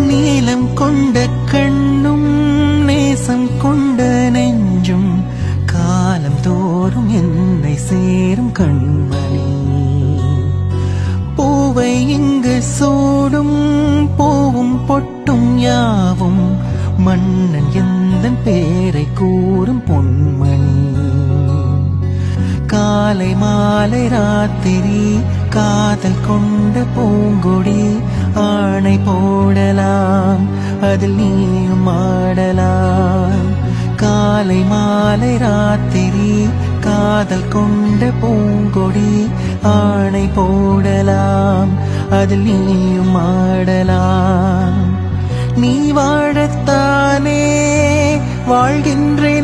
நீலம் கொண்ட கண்ணும் நேசம் கொண்ட நெஞ்சும் காலம் தோறும் என்னை சேரும் கண்மணி. பூவை இங்கு சூடும் பூவும் பொட்டும் யாவும் மன்னன் எந்தன் பேரை கூறும் பொன்மணி. காலை மாலை ராத்திரி காதல் கொண்ட பூங்கொடி ஆணை போடலாம் அதில் நீயும் ஆடலாம். காலை மாலை ராத்திரி காதல் கொண்ட பூங்கொடி ஆணை போடலாம் அதில் நீயும் ஆடலாம். நீ வாழத்தானே வாழ்கின்றே